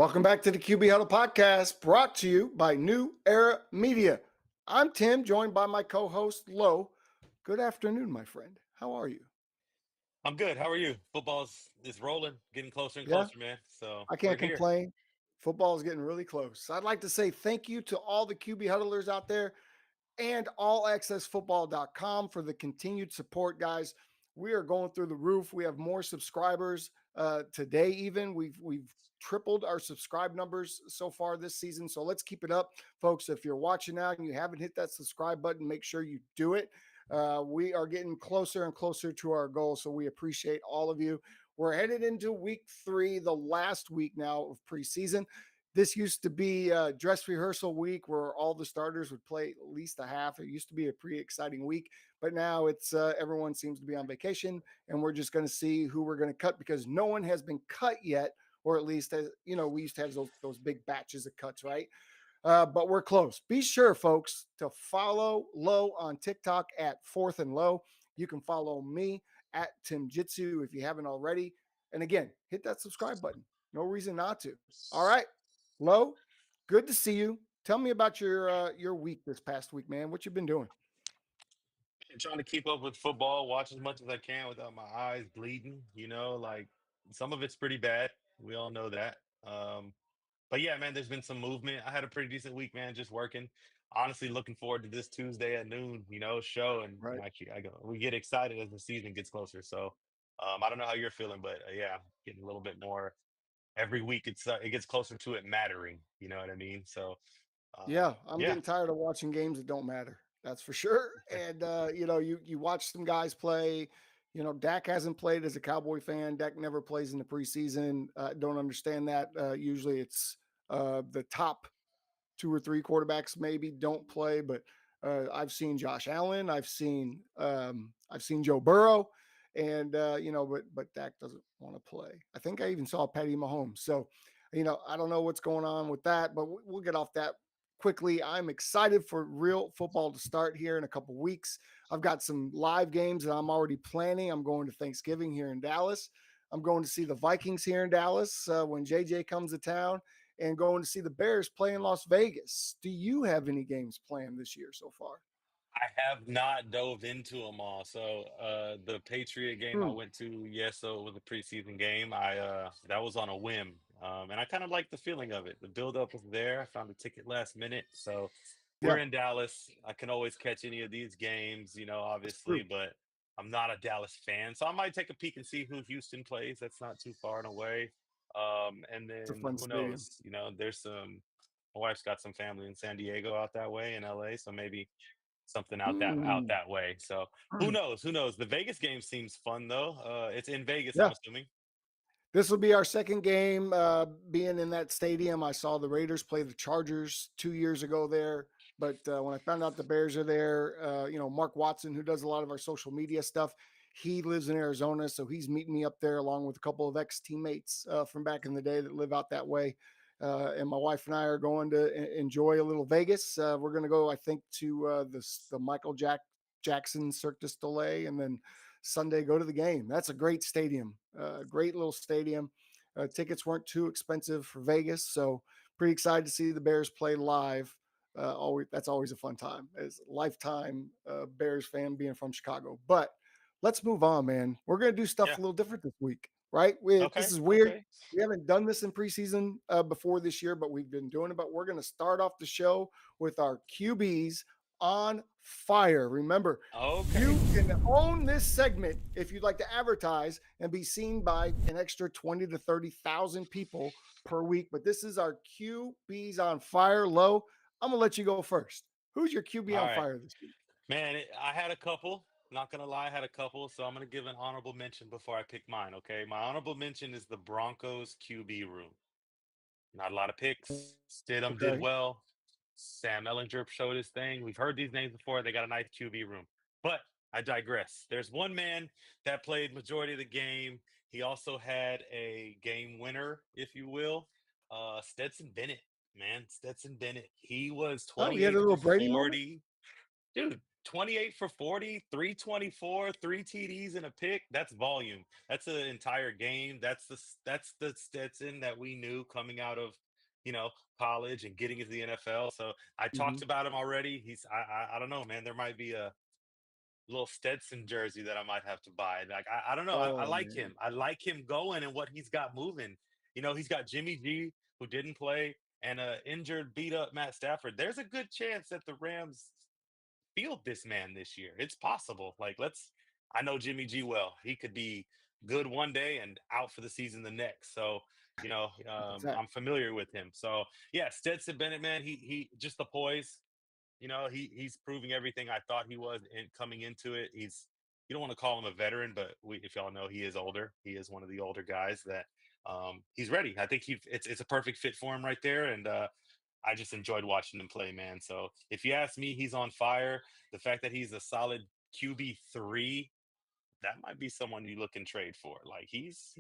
Welcome back to the QB Huddle Podcast, brought to you by New Era Media. I'm Tim, joined by my co-host, Lo. Good afternoon, my friend. How are you? I'm good. How are you? Football is rolling, getting closer and Yeah, closer, man. So I we're can't here. complain. Football is getting really close. I'd like to say thank you to all the QB Huddlers out there and allaccessfootball.com for the continued support, guys. We are going through the roof. We have more subscribers today. Even we've tripled our subscribe numbers so far this season. So let's keep it up, folks. If you're watching now and you haven't hit that subscribe button, make sure you do it. We are getting closer and closer to our goal. So we appreciate all of you. We're headed into week 3, the last week now of preseason. This used to be dress rehearsal week where all the starters would play at least a half. It used to be a pretty exciting week, but now it's everyone seems to be on vacation, and we're just going to see who we're going to cut because no one has been cut yet, or at least we used to have those big batches of cuts, right? But we're close. Be sure, folks, to follow Lo on TikTok at Fourth and Low. You can follow me at Tim Jitsu if you haven't already. And again, hit that subscribe button. No reason not to. All right. Lo, good to see you. Tell me about your week this past week, man. What you been doing? I'm trying to keep up with football, watch as much as I can without my eyes bleeding. Like some of it's pretty bad. We all know that. But yeah, man, there's been some movement. I had a pretty decent week, man, just working. Honestly, looking forward to this Tuesday at noon, show. And Right. we get excited as the season gets closer. So I don't know how you're feeling, but yeah, getting a little bit more every week. It gets closer to it mattering. You know what I mean? So Yeah, I'm yeah. getting tired of watching games that don't matter. That's for sure. And you watch some guys play. Dak hasn't played as a Cowboy fan. Dak never plays in the preseason. Don't understand that. Usually, it's the top 2 or 3 quarterbacks maybe don't play, but I've seen Josh Allen. I've seen Joe Burrow, and but Dak doesn't want to play. I think I even saw Patty Mahomes. So, I don't know what's going on with that, but we'll get off that quickly. I'm excited for real football to start here in a couple weeks. I've got some live games that I'm already planning. I'm going to Thanksgiving here in Dallas. I'm going to see the Vikings here in Dallas when JJ comes to town, and going to see the Bears play in Las Vegas. Do you have any games planned this year so far? I have not dove into them all. So the Patriot game I Hmm. went to, yes, so it was a preseason game. I that was on a whim. And I kind of like the feeling of it. The buildup was there. I found a ticket last minute. So we're Yeah, in Dallas. I can always catch any of these games, it's obviously, true. but I'm not a Dallas fan. So I might take a peek and see who Houston plays. That's not too far and away. And It's a then fun who stadium. knows? There's my wife's got some family in San Diego out that way in LA. So maybe something out Hmm. that way. So who knows? Who knows? The Vegas game seems fun though. It's in Vegas, I'm Yeah, assuming. this will be our second game being in that stadium. I saw the Raiders play the Chargers 2 years ago there. But when I found out the Bears are there, Mark Watson, who does a lot of our social media stuff, he lives in Arizona. So he's meeting me up there along with a couple of ex-teammates from back in the day that live out that way. And my wife and I are going to enjoy a little Vegas. We're going to go, I think, to the Michael Jackson Cirque du Soleil, and then Sunday go to the game. That's a great stadium, great little stadium. Tickets weren't too expensive for Vegas, so pretty excited to see the Bears play live. That's always a fun time as a lifetime Bears fan being from Chicago. But let's move on, man. We're gonna do stuff Yeah. a little different this week, right? This Okay. is weird. Okay. We haven't done this in preseason before this year, but we've been doing it. But we're gonna start off the show with our QBs on fire. Remember, Okay. you can own this segment if you'd like to advertise and be seen by an extra 20 to 30,000 people per week. But this is our QBs on fire. Low, I'm gonna let you go first. Who's your QB All on right. fire this week? Man, I had a couple. Not gonna lie, I had a couple. So I'm gonna give an honorable mention before I pick mine. Okay. My honorable mention is the Broncos QB room. Not a lot of picks. Stidham did Okay. well. Sam Ellinger showed his thing. We've heard these names before. They got a nice QB room. But I digress. There's one man that played majority of the game. He also had a game winner, if you will. Stetson Bennett, man. Stetson Bennett. He was Oh, we had a 28 for little Brady moment. 40. Dude, 28 for 40, 324, 3 TDs and a pick. That's volume. That's an entire game. That's the Stetson that we knew coming out of, you know, college and getting into the NFL. So I Mm-hmm. talked about him already. I don't know, man. There might be a little Stetson jersey that I might have to buy. Like I don't know. I Oh like man. him. I like him going and what he's got moving. You know, he's got Jimmy G who didn't play and a injured, beat up Matt Stafford. There's a good chance that the Rams field this man this year. It's possible. Like I know Jimmy G well. He could be good one day and out for the season the next. So, Exactly. I'm familiar with him. So yeah, Stetson Bennett, man, he just the poise. You know, he's proving everything I thought he was in coming into it. You don't want to call him a veteran, but if y'all know, he is older. He is one of the older guys that he's ready. I think it's a perfect fit for him right there. And I just enjoyed watching him play, man. So if you ask me, he's on fire. The fact that he's a solid QB3, that might be someone you look and trade for. Like he's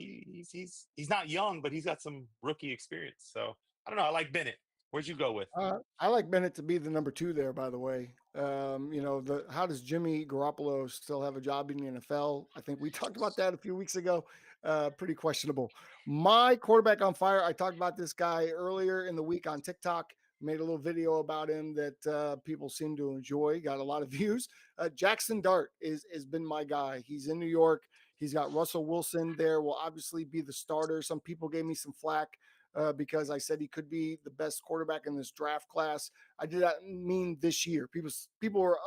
not young, but he's got some rookie experience. So I don't know. I like Bennett. Where'd you go with? I like Bennett to be the number two there, by the way. How does Jimmy Garoppolo still have a job in the NFL? I think we talked about that a few weeks ago. Pretty questionable. My quarterback on fire. I talked about this guy earlier in the week on TikTok. Made a little video about him that people seem to enjoy. Got a lot of views. Jackson Dart has been my guy. He's in New York. He's got Russell Wilson there. Will obviously be the starter. Some people gave me some flack because I said he could be the best quarterback in this draft class. I did not mean this year. People were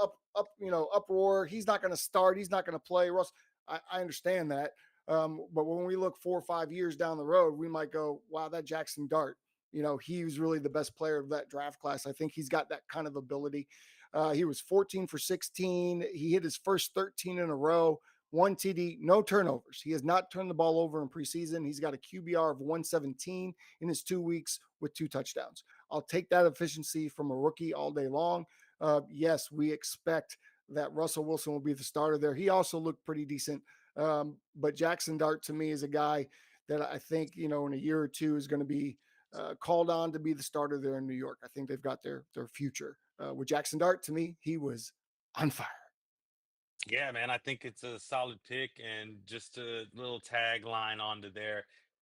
uproar. He's not going to start. He's not going to play. Russ, I understand that. But when we look 4 or 5 years down the road, we might go, wow, that Jackson Dart, he was really the best player of that draft class. I think he's got that kind of ability. He was 14 for 16. He hit his first 13 in a row. 1 TD, no turnovers. He has not turned the ball over in preseason. He's got a QBR of 117 in his 2 weeks with 2 touchdowns. I'll take that efficiency from a rookie all day long. Yes, we expect that Russell Wilson will be the starter there. He also looked pretty decent. But Jackson Dart to me is a guy that I think, in a year or two is going to be called on to be the starter there in New York. I think they've got their future. With Jackson Dart, to me, he was on fire. Yeah, man, I think it's a solid pick and just a little tagline onto there.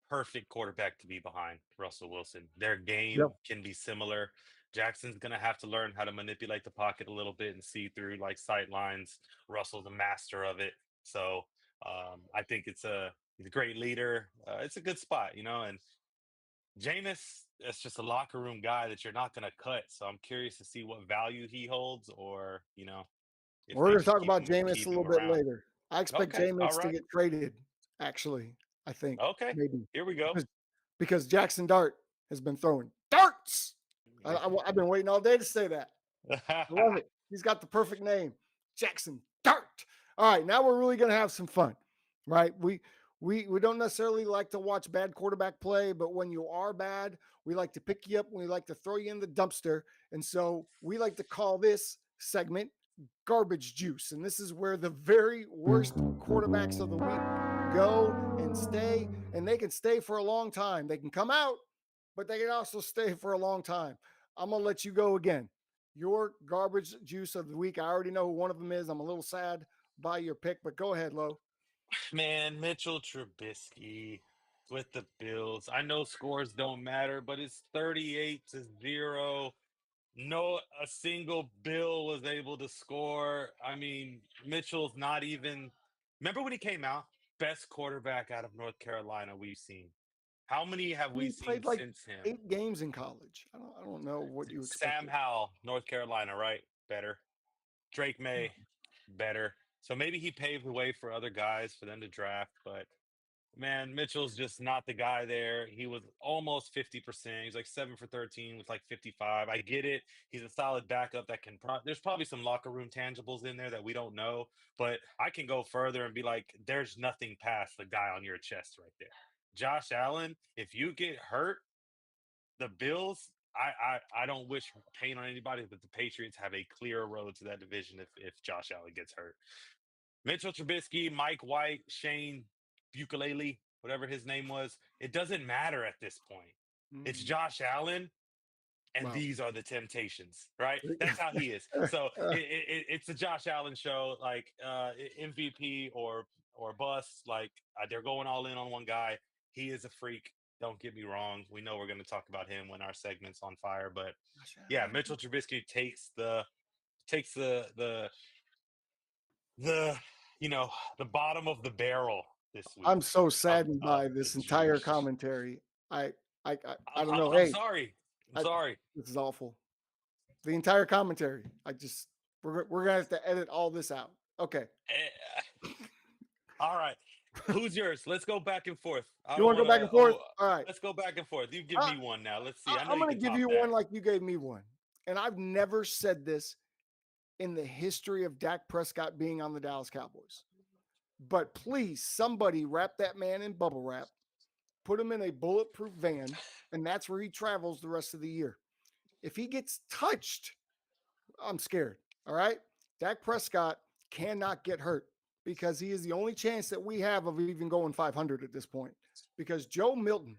Perfect quarterback to be behind Russell Wilson. Their game Yep. can be similar. Jackson's going to have to learn how to manipulate the pocket a little bit and see through like sight lines. Russell's a master of it. So I think he's a great leader. It's a good spot, and Jameis, that's just a locker room guy that you're not going to cut. So I'm curious to see what value he holds or, if We're they going to just talk about Jameis a keep him little bit around. later. I expect Okay. All Jameis to right. get traded, actually, I think, Okay. maybe, Here we go. because, because Jackson Dart has been throwing darts. I've been waiting all day to say that. I love it. He's got the perfect name, Jackson Dart. All right, now we're really going to have some fun, right? We don't necessarily like to watch bad quarterback play, but when you are bad, we like to pick you up and we like to throw you in the dumpster. And so we like to call this segment garbage juice. And this is where the very worst quarterbacks of the week go and stay. And they can stay for a long time. They can come out, but they can also stay for a long time. I'm going to let you go again. Your garbage juice of the week. I already know who one of them is. I'm a little sad by your pick, but go ahead, Lo. Man, Mitchell Trubisky with the Bills. I know scores don't matter, but it's 38-0. No, a single Bill was able to score. I mean, Mitchell's not even. Remember when he came out? Best quarterback out of North Carolina we've seen. How many have we He seen played like since him? 8 games in college. I don't know what you Sam expected. Howell, North Carolina, right? Better. Drake May, better. So maybe he paved the way for other guys for them to draft, but man, Mitchell's just not the guy there. He was almost 50%. He's like 7 for 13 with like 55. I get it. He's a solid backup that can there's probably some locker room tangibles in there that we don't know, but I can go further and be like, there's nothing past the guy on your chest right there. Josh Allen, if you get hurt, the Bills, I don't wish pain on anybody, but the Patriots have a clear road to that division if Josh Allen gets hurt. Mitchell Trubisky, Mike White, Shane Bukalele, whatever his name was, it doesn't matter at this point. It's Mm. Josh Allen. and Wow. these are the temptations, right? That's how he is. So it's a Josh Allen show, like MVP or bust. Like they're going all in on one guy. He is a freak. Don't get me wrong. We know we're going to talk about him when our segment's on fire, but yeah, Mitchell Trubisky takes the the bottom of the barrel this week I'm so of saddened by the this entire juice. commentary. I I I'm, don't I'm, know. I'm Hey, sorry. I'm sorry. this is awful. The entire commentary. We're gonna have to edit all this out. Okay. All right. Who's yours? Let's go back and forth. I You don't want to want go back to. and forth? Oh, All right. let's go back and forth. You give me one now. Let's see. I know I'm you going to can give top you that. one like you gave me one. And I've never said this in the history of Dak Prescott being on the Dallas Cowboys. But please, somebody wrap that man in bubble wrap, put him in a bulletproof van, and that's where he travels the rest of the year. If he gets touched, I'm scared. All right. Dak Prescott cannot get hurt because he is the only chance that we have of even going 500 at this point. Because Joe Milton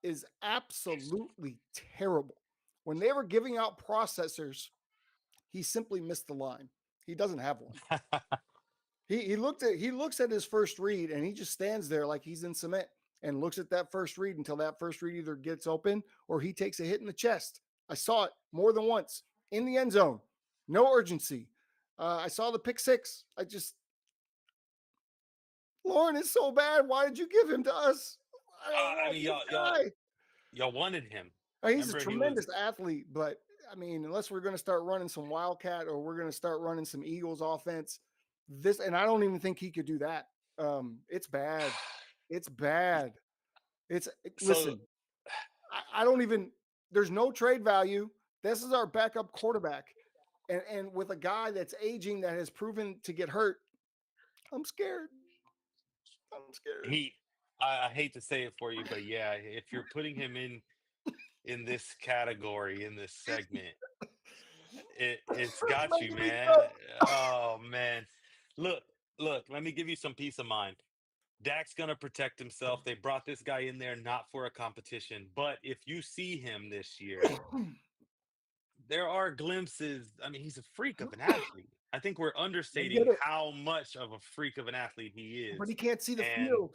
is absolutely terrible. When they were giving out processors, he simply missed the line. He doesn't have one. He looks at his first read and he just stands there like he's in cement and looks at that first read until that first read either gets open or he takes a hit in the chest. I saw it more than once in the end zone. No urgency. I saw the pick six. Lauren is so bad. Why did you give him to us? I don't I want mean, this y'all, y'all, guy. y'all wanted him. He's a Remember, he was. tremendous athlete, but I mean, unless we're going to start running some Wildcat or we're going to start running some Eagles offense, and I don't even think he could do that. It's bad. It's bad. So Listen, I don't even, there's no trade value. This is our backup quarterback. And with a guy that's aging that has proven to get hurt, I'm scared. I'm scared. I hate to say it for you, but yeah, if you're putting him in this category in this segment, it's got you, Making me man. so- Oh man, look, look. Let me give you some peace of mind. Dak's gonna protect himself. They brought this guy in there not for a competition, but if you see him this year, there are glimpses. I mean, he's a freak of an athlete. I think we're I get understating it, how much of a freak of an athlete he but is. he can't see the And field,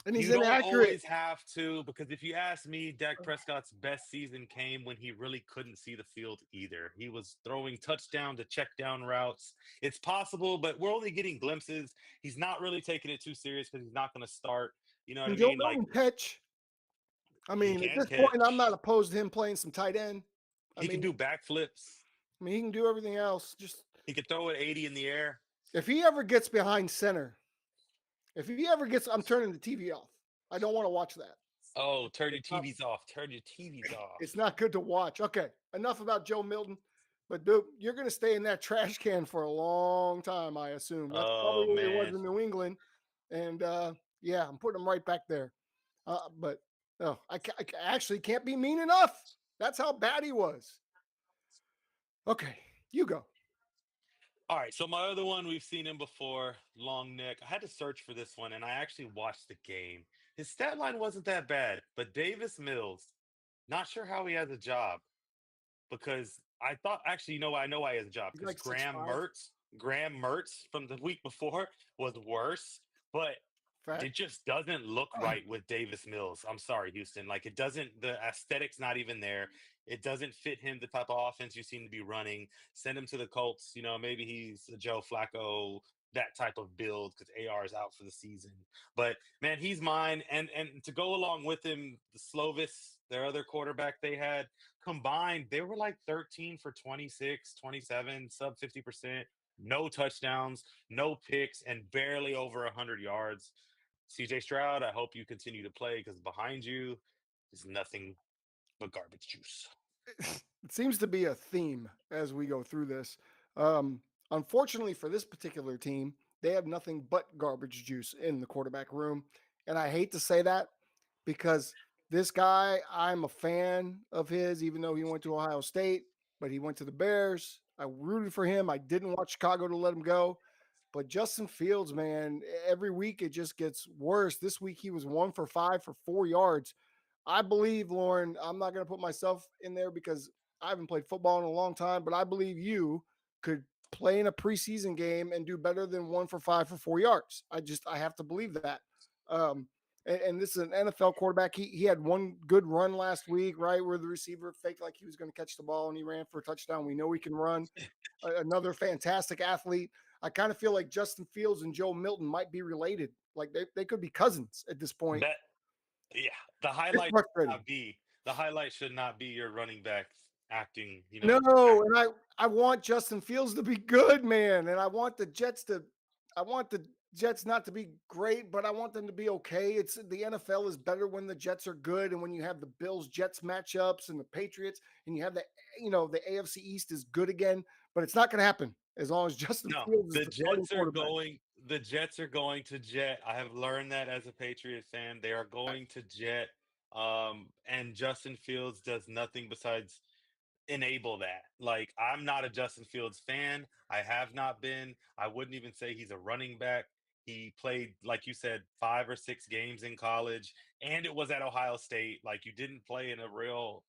and he's you don't inaccurate. always have to, because if you ask me, Dak Prescott's best season came when he really couldn't see the field either. He was throwing touchdown to check down routes. It's possible, but we're only getting glimpses. He's not really taking it too serious because he's not going to start. You know what And I Joe mean? Like, Milton catch. I he mean, at can this point, I'm not catch. opposed to him playing some tight end. I He can mean, do backflips. he can do everything else. Just He can throw it 80 in the air. if he ever gets behind center, if he ever gets, I'm turning the TV off. I don't want to watch that. Oh, turn your It's not, TVs off. Turn your TVs off. it's not good to watch. Okay, enough about Joe Milton. But dude, you're going to stay in that trash can for a long time, I assume. That's probably Oh what it was man. in New England. And yeah, I'm putting him right back there. But no, I actually can't be mean enough. That's how bad he was. Okay, you go. All right, so my other one, we've seen him before, long neck. I had to search for this one, and I actually watched the game. His stat line wasn't that bad, but Davis Mills, not sure how he has a job because I thought actually, I know why he has a job He's because like 6'5". Graham Mertz from the week before was worse, but Fact. it just doesn't look right with Davis Mills. I'm sorry, Houston. Like it doesn't, the aesthetic's not even there. It doesn't fit him, the type of offense you seem to be running. Send him to the Colts. Maybe he's a Joe Flacco, that type of build because AR is out for the season. But man, he's mine. And to go along with him, the Slovis, their other quarterback they had, combined, they were like 13 for 26, 27, sub 50%, no touchdowns, no picks, and barely over 100 yards. CJ Stroud, I hope you continue to play because behind you is nothing but garbage juice. It seems to be a theme as we go through this. Unfortunately for this particular team, they have nothing but garbage juice in the quarterback room. And I hate to say that because this guy, I'm a fan of his, even though he went to Ohio State, but he went to the Bears. I rooted for him. I didn't want Chicago to let him go. But Justin Fields, man, every week it just gets worse. This week he was 1 for 5 for 4 yards. I believe, Lauren, I'm not going to put myself in there because I haven't played football in a long time, but I believe you could play in a preseason game and do better than 1 for 5 for 4 yards. I have to believe that. Um, and this is an NFL quarterback. He had one good run last week, right, where the receiver faked like he was going to catch the ball and he ran for a touchdown. We know he can run. Another fantastic athlete. I kind of feel like Justin Fields and Joe Milton might be related. Like they could be cousins at this point. That Yeah, It's frustrating. the highlight should not be your running back acting, No, and I want Justin Fields to be good, man, and I want the Jets not to be great, but I want them to be okay. It's the NFL is better when the Jets are good, and when you have the Bills Jets matchups and the Patriots, and you have the AFC East is good again. But it's not going to happen as long as Justin No, Fields is the starting quarterback. the Jets are going to jet. I have learned that as a Patriot fan. They are going to jet. And Justin Fields does nothing besides enable that. Like, I'm not a Justin Fields fan. I have not been. I wouldn't even say he's a running back. He played, like you said, 5 or 6 games in college, and it was at Ohio State. Like, you didn't play in a real,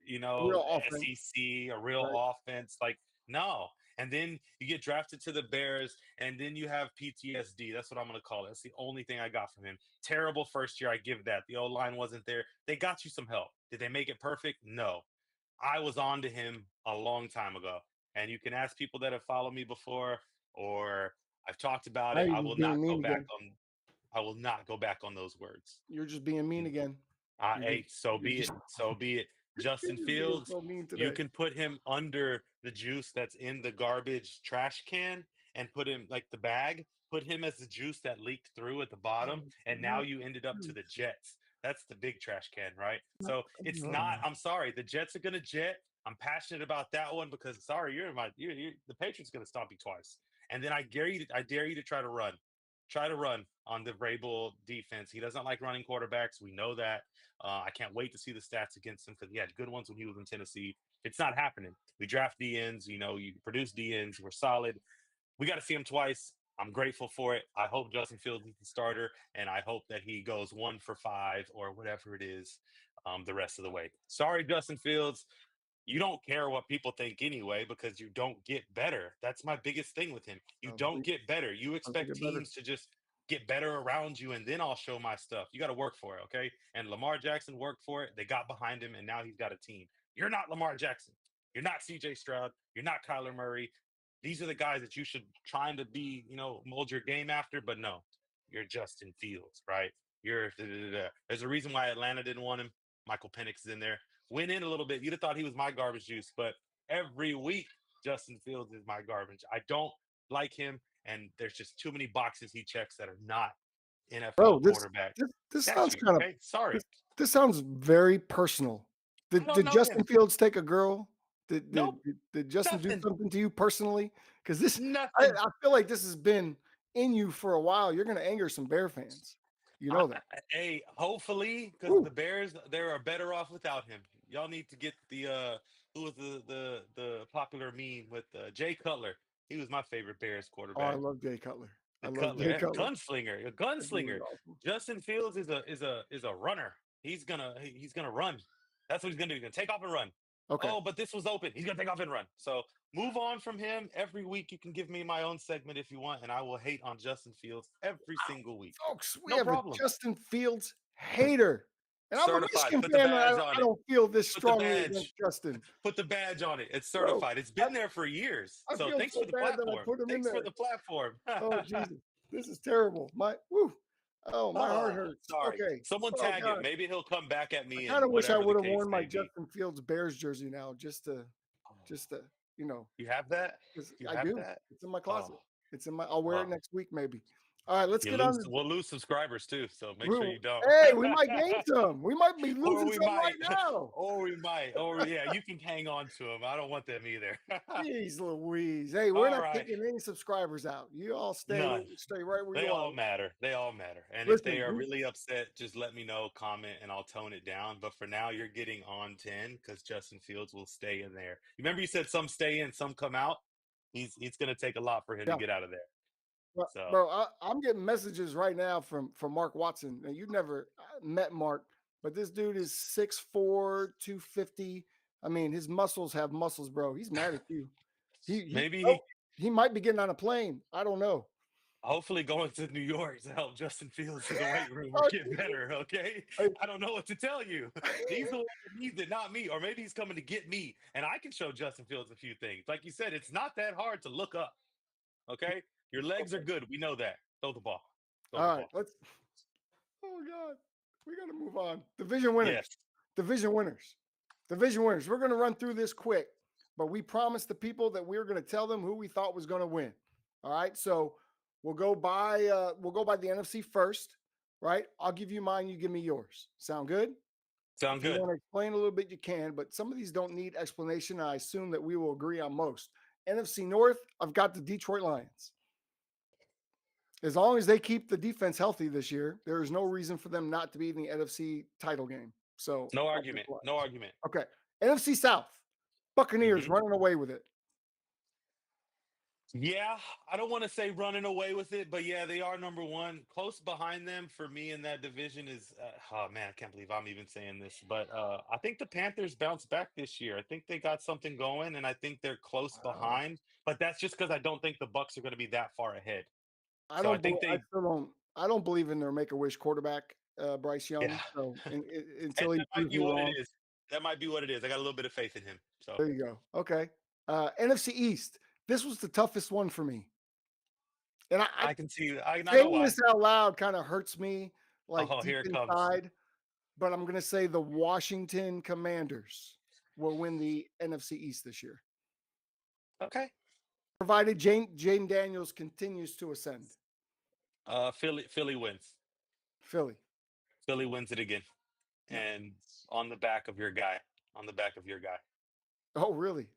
Real offense, SEC, a real right? offense. Like, no. And then you get drafted to the Bears, and then you have PTSD. That's what I'm going to call it. That's the only thing I got from him. Terrible first year. I give that. The O line wasn't there. They got you some help. Did they make it perfect? No. I was on to him a long time ago. And you can ask people that have followed me before, or I've talked about Now it. you're just being mean again. I will not go back on those words. You're just being mean again. Hey, so You're be it. just, So be it. you're Justin just being Fields, so mean you today. can put him under the juice that's in the garbage trash can and put him like the bag, put him as the juice that leaked through at the bottom. And now Not you ended up to true. the Jets. That's the big trash can, right? Not, So it's not, I'm sorry, the Jets are going to jet. I'm passionate about that one because sorry, the Patriots going to stomp you twice. And then I dare you to try to run. Try to run on the Vrabel defense. He doesn't like running quarterbacks. We know that. I can't wait to see the stats against him because he had good ones when he was in Tennessee. It's not happening. We draft DNs, you produce DNs. We're solid. We got to see him twice. I'm grateful for it. I hope Justin Fields is the starter, and I hope that he goes 1 for 5 or whatever it is the rest of the way. Sorry, Justin Fields. You don't care what people think anyway because you don't get better. That's my biggest thing with him. You don't get better. You I think expect it better. teams to just get better around you and then I'll show my stuff. You got to work for it, okay? And Lamar Jackson worked for it. They got behind him and now he's got a team. You're not Lamar Jackson. You're not CJ Stroud. You're not Kyler Murray. These are the guys that you should try to be, mold your game after, but no. You're Justin Fields, right? You're There's a reason why Atlanta didn't want him. Michael Penix is in there. Went in a little bit. You'd have thought he was my garbage juice, but every week Justin Fields is my garbage. I don't like him, and there's just too many boxes he checks that are not Bro, NFL this quarterback this this sounds statutes. kind of Okay, sorry, this, this sounds very personal. I Did don't did know Justin him. Fields take a girl? Nope, Did Justin do nothing, something to you personally? Because nothing. I feel like this has been in you for a while. You're gonna anger some Bear fans. You know that. Hey, hopefully, because the Woo. Bears they are better off without him. Y'all need to get the who was the popular meme with Jay Cutler. He was my favorite Bears Oh, I quarterback. love Jay Cutler. I The love Cutler, Jay Cutler. gunslinger, a That dude was gunslinger. awesome. Justin Fields is a runner. He's gonna run. That's what he's gonna do. He's gonna take off and run. Okay. Oh, but this was open. He's gonna take off and run. So move on from him. Every week you can give me my own segment if you want, and I will hate on Justin Fields every single week. Folks, we No have a problem. Justin Fields hater. And I'm a Certified. Michigan Put the fan, and badge I on it. don't feel this Put the strongly against badge. Justin. Put the badge on it. It's Bro, certified. It's I, been there for years. I So feel thanks so for the bad that I platform. put him in Thanks for there. the platform. Oh, Jesus. This is terrible. My heart Oh, hurts. sorry. Okay. Someone Oh, tag him. God. Maybe he'll come back at I me kind and of wish I whatever the would have case worn my may be. Justin Fields Bears jersey now Oh, just to, you know, you have that? 'cause You I have do. that? It's in my Oh, closet. I'll wear it well. next week, maybe. All right, let's get on to We'll lose subscribers too, so make sure Rue. you don't. Hey, we might gain some. We might be Or losing we some might. right now. Yeah, you can hang on to them. I don't want them either. Jeez Louise. Hey, we're All not right. kicking any subscribers out. You all None. stay right where They you are. all matter. They all matter. And if they Listen, are really upset, just let me know, comment, and I'll tone it down. But for now, you're getting on 10 because Justin Fields will stay in there. Remember, you said some stay in, some come out. He's going to take a lot for him to yeah. get out of there. So Bro, I'm getting messages right now from Mark Watson. Now, you never met Mark. but this dude is 6'4", 250. I mean, his muscles have muscles, bro. He's mad at you. He Maybe oh, he might be getting on a plane. I don't know. hopefully going to New York to help Justin Fields in the weight room Oh, get better. Okay, I don't know what to tell you. He's the one that needs it, not me. Or maybe he's coming to get me, and I can show Justin Fields a few things. Like you said, it's not that hard to look up. Okay, your legs are Okay. good. We know that. Throw the ball. Throw the All right, ball. let's. Oh God, we got to move on. Division winners. Yes. Division winners. Division winners. We're going to run through this quick, but we promised the people that we were going to tell them who we thought was going to win. All right, so we'll go by the NFC first. Right, I'll give you mine. You give me yours. Sound good? Sound If you good. want to explain a little bit, you can, but some of these don't need explanation. I assume that we will agree on most. NFC North, I've got the Detroit Lions. As long as they keep the defense healthy this year, there is no reason for them not to be in the NFC title game. So, No argument. No argument. okay. NFC South, Buccaneers Mhm. running away with it. Yeah, I don't want to say running away with it, but yeah, they are number one. Close behind them for me in that division is, oh man, I can't believe I'm even saying this, but I think the Panthers bounced back this year. I think they got something going, and I think they're close Wow. behind. But that's just because I don't think the Bucks are going to be that far ahead. I So I don't think believe. I they, still don't. I don't believe in their make a wish quarterback, Bryce yeah, Young. So and until he that might proves be me what it wrong, is. That might be what it is. I got a little bit of faith in him. So there you go. Okay. NFC East. This was the toughest one for me, and I can see. I know saying why. this out loud kind of hurts me, like Oh, deep here it comes. inside. But I'm going to say the Washington Commanders will win the NFC East this year, Okay. provided Jane Daniels continues to ascend. Philly wins. Philly. Philly wins it again. No. And on the back of your guy. On the back of your guy. Oh, really?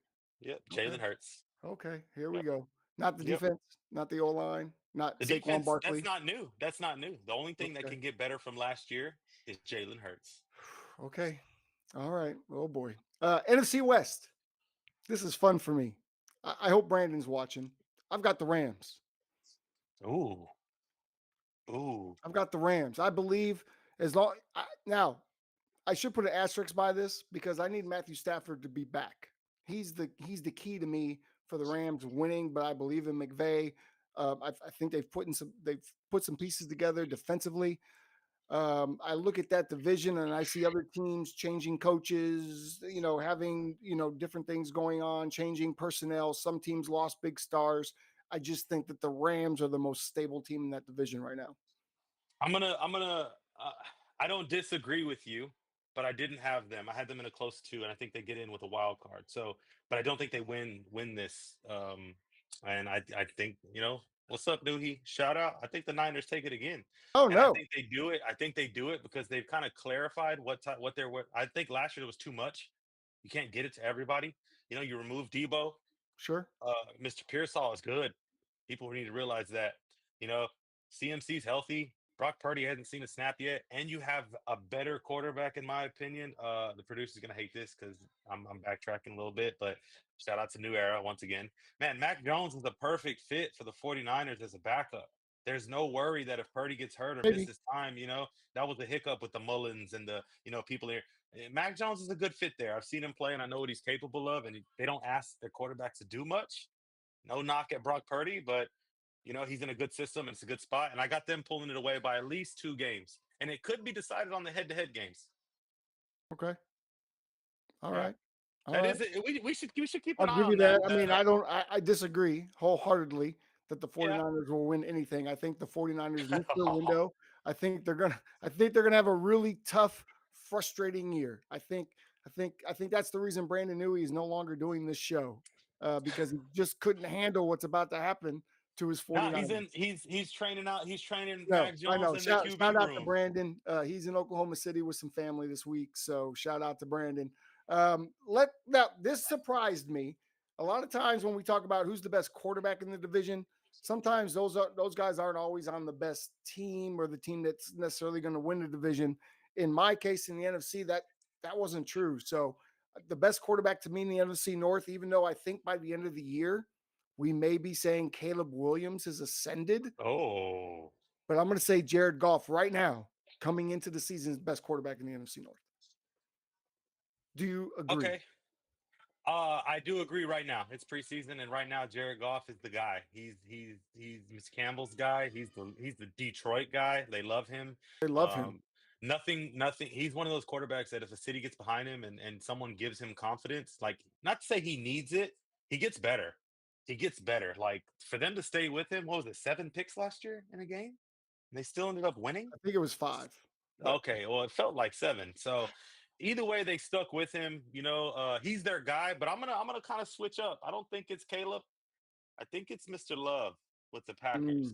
Yep. Okay. Jalen Hurts. Okay. Here we Yep. go. Not the Yep. defense, not the O line, not The Saquon defense, that's Barkley. not new. That's not new. The only thing that Okay. can get better from last year is Jalen Hurts. Okay. All right. Oh boy. NFC West. This is fun for me. I hope Brandon's watching. I've got the Rams. Ooh. Ooh. I've got the Rams. I believe as long now I should put an asterisk by this because I need Matthew Stafford to be back. He's the key to me for the Rams winning, but I believe in McVay. I think they've put some pieces together defensively. I look at that division and I see other teams changing coaches, having different things going on, changing personnel. Some teams lost big stars. I just think that the Rams are the most stable team in that division right now. I'm gonna I don't disagree with you, but I didn't have them. I had them in a close two, and I think they get in with a wild card. So, but I don't think they win this. And I think, what's up, Doogie? Shout out. I think the Niners take it again. Oh And I no, think they do it. I think they do it because they've kind of clarified what they're I think last year it was too much. You can't get it to everybody. You remove Debo. sure. Mr. Pearsall is good. People need to realize that. You know, CMC's healthy. Brock Purdy hasn't seen a snap yet, and you have a better quarterback, in my opinion. The producer's gonna hate this because I'm backtracking a little bit, but shout out to New Era once again. Man, Mac Jones is the perfect fit for the 49ers as a backup. There's no worry that if Purdy gets hurt or Maybe. misses time, that was a hiccup with the Mullins and the people here. Mac Jones is a good fit there. I've seen him play, and I know what he's capable of. And they don't ask their quarterbacks to do much. No knock at Brock Purdy, but he's in a good system and it's a good spot. And I got them pulling it away by at least 2 games. And it could be decided on the head-to-head games. Okay. All Yeah. right. All That right. is it. We should keep I'll an eye give you on that. that. I mean, I disagree wholeheartedly that the Yeah. 49ers will win anything. I think the 49ers missed their window. I think they're gonna have a really tough, frustrating year. I think that's the reason Brandon Newey is no longer doing this show. Because he just couldn't handle what's about to happen to his No, 49ers. he's training out. He's training No, Mac I Jones know. in the QB Shout out to room. Brandon. He's in Oklahoma City with some family this week, so shout out to Brandon. Now this surprised me. A lot of times when we talk about who's the best quarterback in the division, sometimes those guys aren't always on the best team or the team that's necessarily going to win the division. In my case, in the NFC, that wasn't true. So the best quarterback to me in the NFC North, even though I think by the end of the year we may be saying Caleb Williams has ascended, Oh, but I'm going to say Jared Goff right now. coming into the season as best quarterback in the NFC North. Do you agree? Okay. I do agree right now. It's preseason, and right now Jared Goff is the guy. He's Miss Campbell's guy. He's the Detroit guy. They love him. They love him. Um, nothing. He's one of those quarterbacks that if a city gets behind him and someone gives him confidence, like not to say he needs it, he gets better. He gets better. Like for them to stay with him, what was it, 7 picks last year in a game? And they still ended up winning. I think it was 5. But Okay, well, it felt like 7. So either way, they stuck with him. He's their guy. But I'm gonna kind of switch up. I don't think it's Caleb. I think it's Mr. Love with the Packers.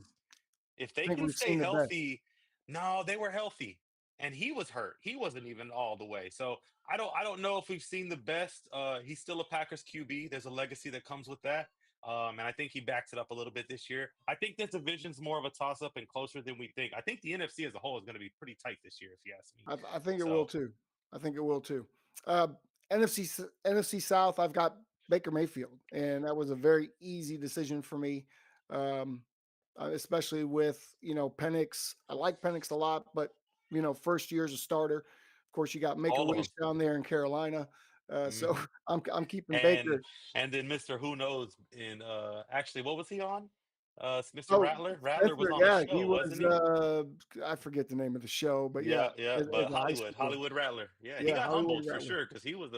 If I they think can we've stay seen the best. healthy, no, they were healthy, and he was hurt. He wasn't even all the way. So I don't know if we've seen the best. He's still a Packers QB. There's a legacy that comes with that. And I think he backs it up a little bit this year. I think this division's more of a toss-up and closer than we think. I think the NFC as a whole is going to be pretty tight this year, if you ask me. I think it will So too. I think it will too. Uh, NFC South, I've got Baker Mayfield, and that was a very easy decision for me, especially with Penix. I like Penix a lot, but first year as a starter. Of course, you got Make a all of Wish them. down there in Carolina, so Hmm. I'm keeping And Baker. and then Mr. Who Knows in actually what was he on? Mr. Oh, Rattler. Rattler was Spencer, on a yeah, he show, was. wasn't he? I forget the name of the show, but yeah, Yeah, as but a high Hollywood, schooler, Hollywood Rattler. Yeah, he yeah, got Hollywood humbled for Rattler. sure because he was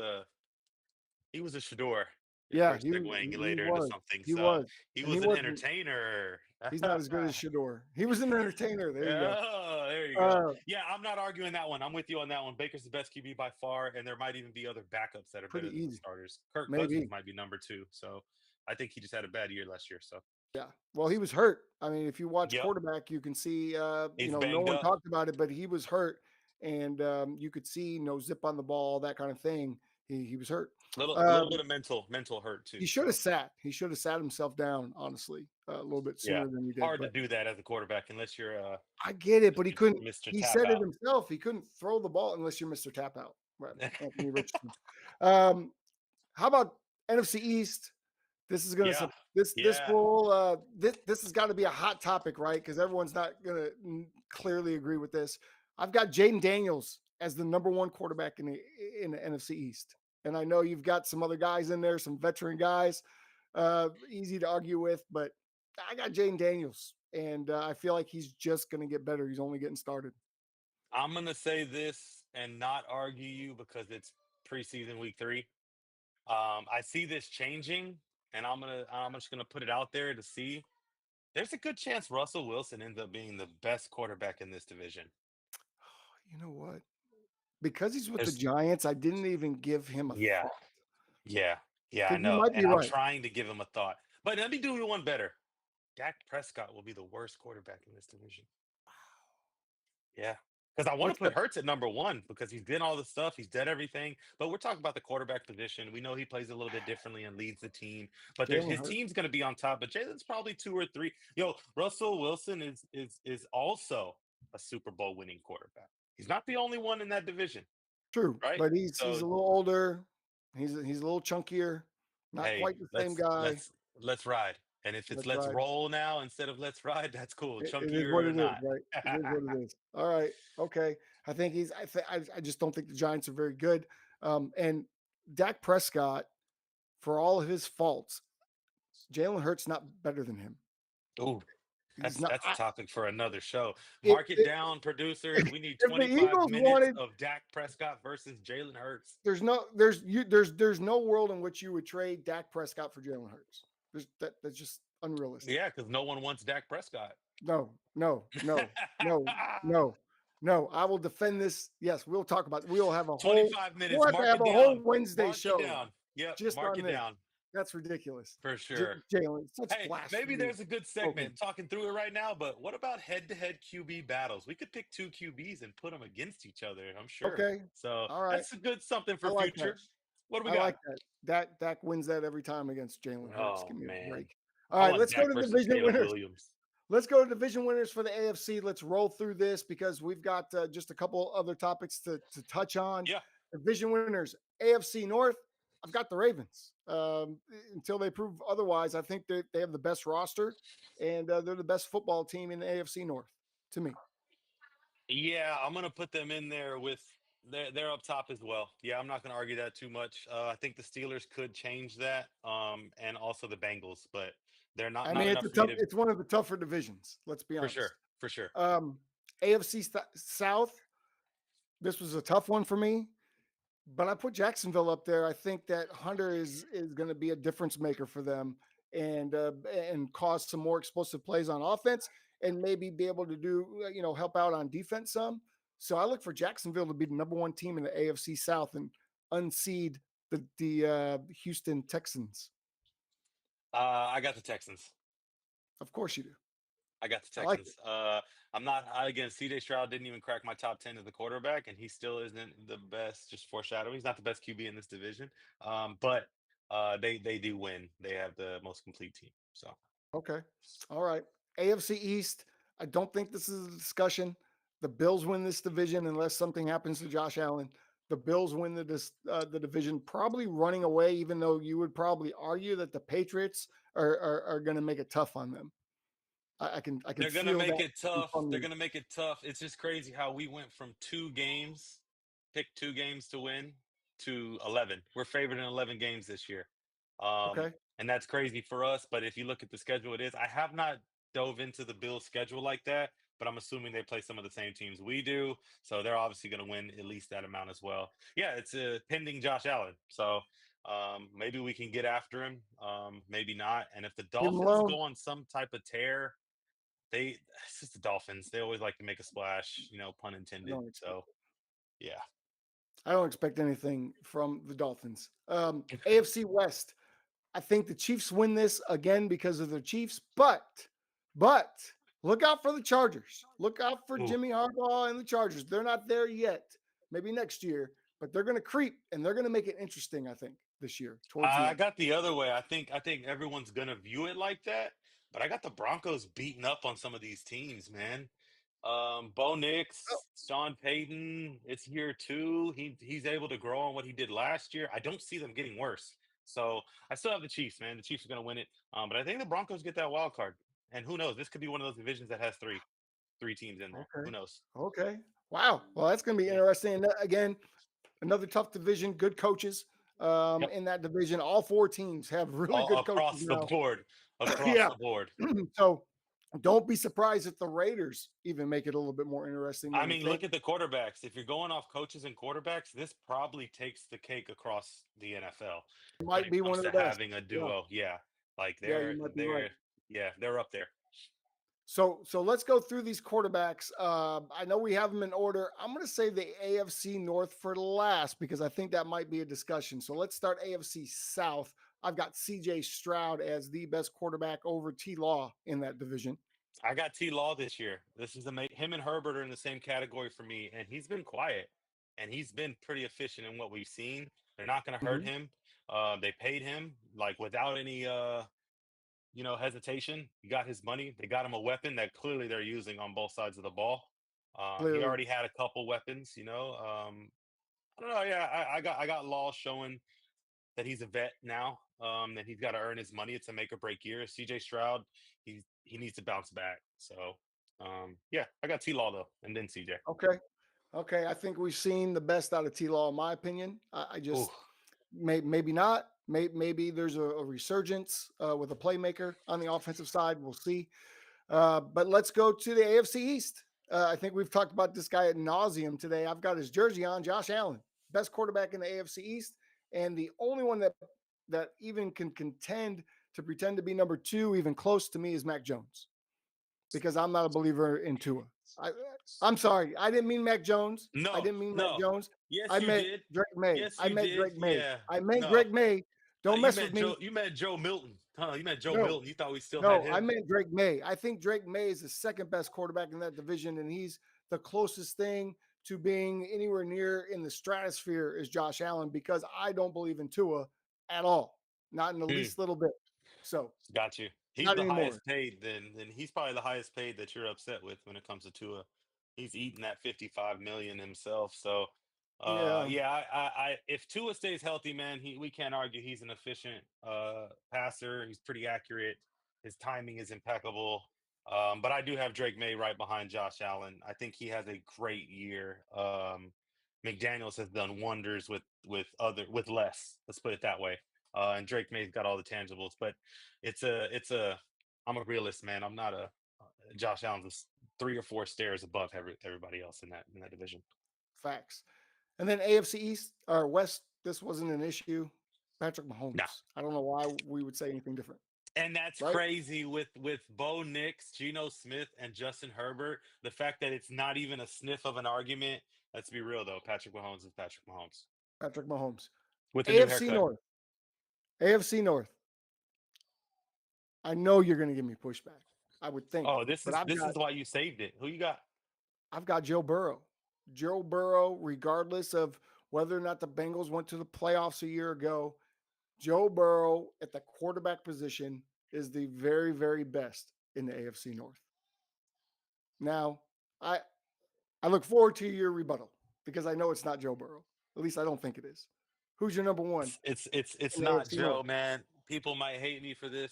a Shador. If Yeah, we're segueing he later into was. something, He so was. he And he was an wasn't entertainer. he's not as good as Shador. He was an entertainer. There you go. Yeah, there you go. Uh, Yeah, I'm not arguing that one. I'm with you on that one. Baker's the best QB by far, and there might even be other backups that are Pretty better than the easy. starters. Kirk Cousins Maybe. might be number 2. So I think he just had a bad year last year. So Yeah. Well, he was hurt. I mean, if you watch yep, quarterback, you can see he's no banged one up. talked about it, but he was hurt. And you could see no zip on the ball, that kind of thing. He was hurt. Little bit of mental hurt too. He should have So sat. He should have sat himself down, honestly, a little bit yeah, sooner than he did. hard to But do that as a quarterback unless you're I get it, but he couldn't. Mr. He Tap said it Out. himself. He couldn't throw the ball unless you're Mr. Tap Out. Right, Anthony Richardson. Um, how about NFC East? This is gonna Yeah, this yeah. will this has got to be a hot topic, right? Because everyone's not gonna clearly agree with this. I've got Jaden Daniels as the number 1 quarterback in the NFC East, and I know you've got some other guys in there, some veteran guys, easy to argue with, but I got Jaden Daniels, and I feel like he's just gonna get better. He's only getting started. I'm gonna say this and not argue you because it's preseason week 3. I see this changing, and I'm just gonna put it out there to see. There's a good chance Russell Wilson ends up being the best quarterback in this division. You know what? Because he's with the There's Giants, I didn't even give him a yeah, thought. yeah, yeah. I Because you know, might be and I'm right. trying to give him a thought. But let me do you one better. Dak Prescott will be the worst quarterback in this division. Yeah. Because I want to That's put Hurts at number 1 because he's done all the stuff. He's done everything. But we're talking about the quarterback position. We know he plays a little bit differently and leads the team. But there's Jalen his Hurts. team's going to be on top. But Jalen's probably 2 or 3. Yo, Russell Wilson is also a Super Bowl winning quarterback. He's not the only one in that division, True, right? but he's So a little older. He's a little chunkier. Not hey, quite the same guy. let's ride. And if it's Let's let's ride. roll now instead of let's ride, that's cool. It is Chunkier what or it is, not. right? It is what it is. All right. Okay. I think he's. I just don't think the Giants are very good. And Dak Prescott, for all of his faults, Jalen Hurts not better than him. Ooh, He's that's not. that's a topic for another show. It, Mark it it, down, producers. We need if the 25 Eagles minutes wanted, of Dak Prescott versus Jalen Hurts. there's no world in which you would trade Dak Prescott for Jalen Hurts. That's just unrealistic. Yeah, because no one wants Dak Prescott. No, no, no, no, no, no. I will defend this. Yes, we'll talk about it. 25 We'll minutes. have to Mark have it a whole down. Wednesday Mark it show down. Yep, just mark on it this. down That's ridiculous. for sure. Jalen, such Hey, maybe blasphemy. there's a good Spoken. segment talking through it right now, but what about head-to-head QB battles? We could pick 2 QBs and put them against each other, I'm sure. Okay. So All right. that's a good something I for like that. future. What do we I got? like that. Dak wins that every time against Jalen Hurts. Oh Give me a man. break. All I right, want let's go Dak to versus division Caleb winners. Williams. Let's go to division winners for the AFC. Let's roll through this because we've got just a couple other topics to touch on. Yeah. Division winners, AFC North. I've got the Ravens. Until they prove otherwise, I think they have the best roster and they're the best football team in the AFC North to me. Yeah, I'm gonna put them in there with they're up top as well. Yeah, I'm not gonna argue that too much. I think the Steelers could change that, and also the Bengals, but they're not I not mean, enough for me to it's one of the tougher divisions. Let's be for sure, honest. for sure. Um, AFC South. This was a tough one for me, but I put Jacksonville up there. I think that Hunter is going to be a difference maker for them and cause some more explosive plays on offense and maybe be able to do help out on defense some. So I look for Jacksonville to be the number one team in the AFC South and unseed the Houston Texans. I got the Texans. Of course you do. I got the I like it. Texans. I'm not again. CJ Stroud didn't even crack my top 10 as the quarterback, and he still isn't the best. Just foreshadowing, he's not the best QB in this division. But they do win. They have the most complete team. So Okay. All right. AFC East. I don't think this is a discussion. The Bills win this division unless something happens to Josh Allen. The Bills win the division, probably running away. Even though you would probably argue that the Patriots are going to make it tough on them. I can they're gonna feel make that it tough. from They're you. gonna make it tough. It's just crazy how we went from pick 2 games to win, to 11. We're favored in 11 games this year, Okay. and that's crazy for us. But if you look at the schedule, it is. I have not dove into the Bills' schedule like that, but I'm assuming they play some of the same teams we do, so they're obviously going to win at least that amount as well. Yeah, it's pending Josh Allen, so maybe we can get after him, maybe not. And if the Leave him Dolphins alone. go on some type of tear, it's just the Dolphins. They always like to make a splash, pun I intended. don't expect. So yeah. I don't expect anything from the Dolphins. AFC West. I think the Chiefs win this again because of the Chiefs, but look out for the Chargers. Look out for Ooh. Jimmy Harbaugh and the Chargers. They're not there yet. Maybe next year, but they're going to creep and they're going to make it interesting, I think, this year towards the I end. got the other way. I think everyone's gonna view it like that, but I got the Broncos beating up on some of these teams, man. Bo Oh, Nix, Sean Payton, it's year two. He's able to grow on what he did last year. I don't see them getting worse. So I still have the Chiefs, man. The Chiefs are gonna win it. But I think the Broncos get that wild card. And who knows? This could be one of those divisions that has three teams in there. okay. Who knows? Okay. Wow. Well, that's going to be Yeah. interesting. And again, another tough division, good coaches Yep. in that division. All four teams have really All good coaches across the now. board. Across Yeah. the board. So don't be surprised if the Raiders even make it a little bit more interesting I than you mean, think. look at the quarterbacks. If you're going off coaches and quarterbacks, this probably takes the cake across the NFL It when might it be one comes of the to best. having a Yeah. duo. Yeah, like Yeah, you might be right. they're up there. So let's go through these quarterbacks. I know we have them in order. I'm going to say the AFC North for last because I think that might be a discussion. So let's start AFC South. I've got CJ Stroud as the best quarterback over T Law in that division. I got T Law this year. This is him and Herbert are in the same category for me, and he's been quiet and he's been pretty efficient in what we've seen. They're not going to hurt Mhm. him. They paid him like without any hesitation. He got his money. They got him a weapon that clearly they're using on both sides of the ball. He Clearly. already had a couple weapons. I don't know. Yeah, I got Law showing that he's a vet now. That he's got to earn his money. It's a make or break year. CJ Stroud, he needs to bounce back. So yeah, I got T Law though, and then CJ. Okay. Okay. I think we've seen the best out of T Law, in my opinion. I Ooh, just maybe not. Maybe there's a resurgence with a playmaker on the offensive side. We'll see. But let's go to the AFC East. I think we've talked about this guy at nauseum today. I've got his jersey on, Josh Allen, best quarterback in the AFC East, and the only one that even can contend to pretend to be number two, even close to me, is Mac Jones, because I'm not a believer in Tua. I, I'm sorry, I didn't mean Mac Jones. I no, didn't mean Mac no. Jones. Yes, I you meant did. Drake May. Yes, I you meant did. Drake May. Yeah. I meant No. Greg May. Don't You mess with meant me. Joe. You meant Joe Milton, huh? You meant Joe No, Milton. You thought we still had no, I him? meant Drake May. I think Drake May is the second best quarterback in that division, and he's the closest thing to being anywhere near in the stratosphere is Josh Allen because I don't believe in Tua at all, not in the Hmm, least little bit. So got you. He's not the anymore. highest paid. Then he's probably the highest paid that you're upset with when it comes to Tua. He's eating that 55 million himself. So, Yeah, yeah, if Tua stays healthy, man, we can't argue he's an efficient passer. He's pretty accurate. His timing is impeccable. But I do have Drake May right behind Josh Allen. I think he has a great year. McDaniels has done wonders with less. Let's put it that way. And Drake May's got all the tangibles, but it's a. I'm a realist, man. I'm not a Josh Allen's is 3 or 4 stairs above everybody else in that division. Facts. And then AFC East or West, this wasn't an issue. Patrick No, Mahomes. I don't know why we would say anything different, and that's right? crazy with Bo Nix, Geno Smith, and Justin Herbert. The fact that it's not even a sniff of an argument. Let's be real though. Patrick Mahomes is Patrick Mahomes Patrick Mahomes. with a new AFC haircut. North. AFC North. I know you're going to give me pushback. I would think, Oh, this but is this is why you saved it. Who you got? I've got Joe Burrow. Joe Burrow, regardless of whether or not the Bengals went to the playoffs a year ago, Joe Burrow at the quarterback position is the very, very best in the AFC North. Now, I look forward to your rebuttal because I know it's not Joe Burrow. At least I don't think it is. Who's your number one It's in the not AFC North? Joe, man. People might hate me for this.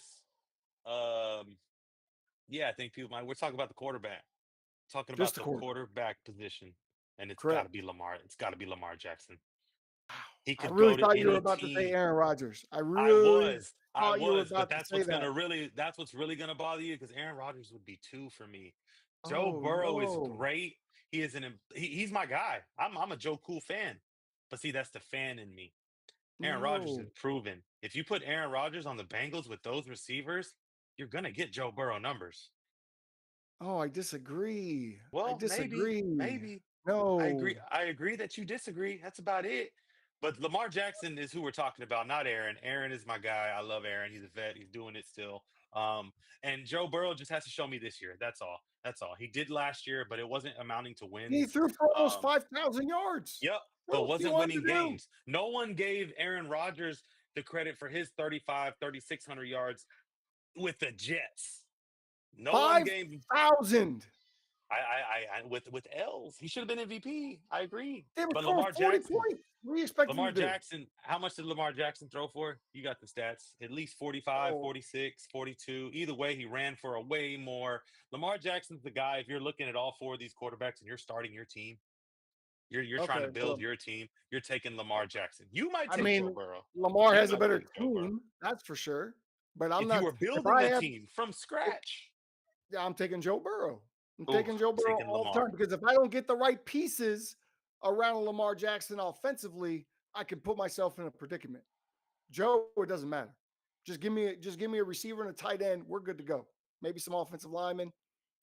Yeah, I think people might. We're talking about the quarterback. Talking Just about the the quarterback. quarterback position, and it's got to Correct. be Lamar. It's got to be Lamar Jackson. He I could really go to thought you were any about to say team. Aaron Rodgers. I I really was, I thought you were was, but about to say that. that's what's really gonna bother you because Aaron Rodgers would be 2 for me. Joe Oh Burrow is no. great. He is he's my guy. I'm a Joe Cool fan, but see that's the fan in me. Aaron Rodgers is No. proven. If you put Aaron Rodgers on the Bengals with those receivers, you're gonna get Joe Burrow numbers. Oh, I disagree. I Well, disagree. maybe. No. I agree that you disagree. That's about it. But Lamar Jackson is who we're talking about, not Aaron. Aaron is my guy. I love Aaron. He's a vet. He's doing it still. And Joe Burrow just has to show me this year. That's all. That's all. He did last year, but it wasn't amounting to He wins. threw for almost Um, 5,000 yards. yep, What but else do you wasn't want him winning to do? games. No one gave Aaron Rodgers the credit for his 3,600 yards with the Jets. No one gave 5,000. with L's. He should have been MVP. I agree. They were But throwing 40 points. What do you expect him Lamar to do? Jackson, how much did Lamar Jackson throw for? You got the stats. At least 45, Oh, 46, 42. Either way, he ran for a way more. Lamar Jackson's the guy. If you're looking at all 4 of these quarterbacks and you're starting your team, you're trying okay. to build Well, your team. You're taking Lamar Jackson. You might I take Joe mean, Burrow. Lamar You has a might better take Joe Burrow. team, that's for sure. But I'm If you not. were If building I a have, team from scratch, yeah, I'm taking Joe Burrow. I'm ooh, taking Joe I'm Burrow taking all the Lamar. time because if I don't get the right pieces around Lamar Jackson offensively, I can put myself in a predicament. Joe, it doesn't matter. Just give me a receiver and a tight end. We're good to go. Maybe some offensive linemen,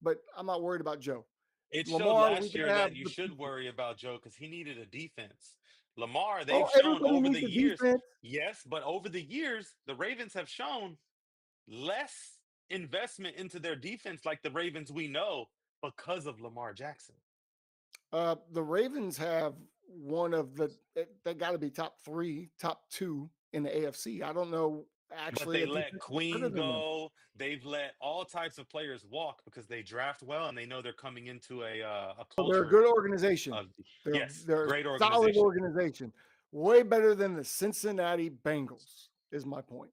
but I'm not worried about Joe. It showed Lamar, we last gotta year have that you the should pieces. worry about Joe because he needed a defense. Lamar, Oh, they've shown everybody over needs the a years, defense. yes, but over the years, the Ravens have shown less investment into their defense like the Ravens we know because of Lamar Jackson. The Ravens have one of they got to be top three, top two in the AFC. I don't know But actually they a let defense that's better Queen than them. go. They've let all types of players walk because they draft well and they know they're coming into a So they're a culture good organization. of They're yes, they're a great solid organization. organization. Way better than the Cincinnati Bengals is my point.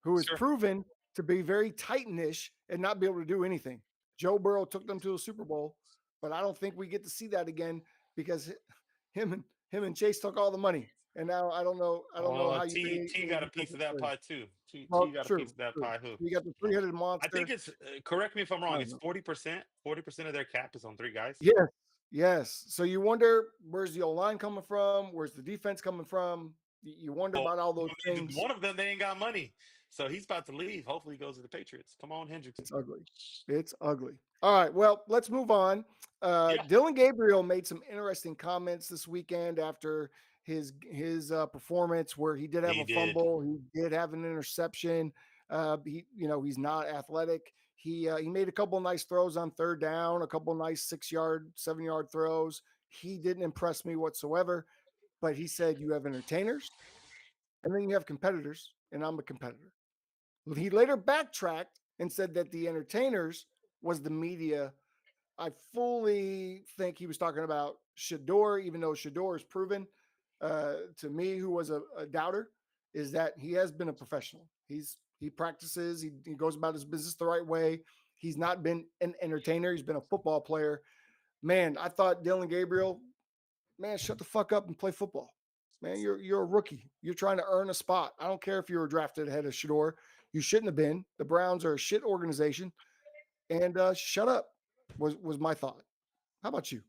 Who is Sure. proven to be very tight-ish and not be able to do anything. Joe Burrow took them to a Super Bowl, but I don't think we get to see that again because him and Chase took all the money. And now I don't know how you T pay T any got a piece of defensive that players. pie too. T Well, got a piece true, of that true. pie. Who? You got the three-headed I think monster. it's correct me if I'm I wrong. don't It's know. 40%. 40% of their cap is on 3 guys. Yes, yes. So you wonder where's the O-line coming from? Where's the defense coming from? You wonder Well, about all those things. one of them they ain't got money, so he's about to leave. Hopefully, he goes to the Patriots. Come on, Hendrickson. It's ugly. It's ugly. All right. Well, let's move on. Yeah, Dylan Gabriel made some interesting comments this weekend after his performance, where he did have he a did. fumble, he did have an interception. He's not athletic. He made a couple of nice throws on third down, a couple of nice 6-yard, 7-yard throws. He didn't impress me whatsoever. But he said you have entertainers, and then you have competitors, and I'm a competitor. He later backtracked and said that the entertainers was the media. I fully think he was talking about Shador, even though Shador is proven to me, who was a doubter, is that he has been a professional. He practices, he goes about his business the right way. He's not been an entertainer. He's been a football player. Man, I thought Dylan Gabriel, man, shut the fuck up and play football. Man, you're a rookie. You're trying to earn a spot. I don't care if you were drafted ahead of Shador. You shouldn't have been. The Browns are a shit organization. And shut up was my thought. How about you?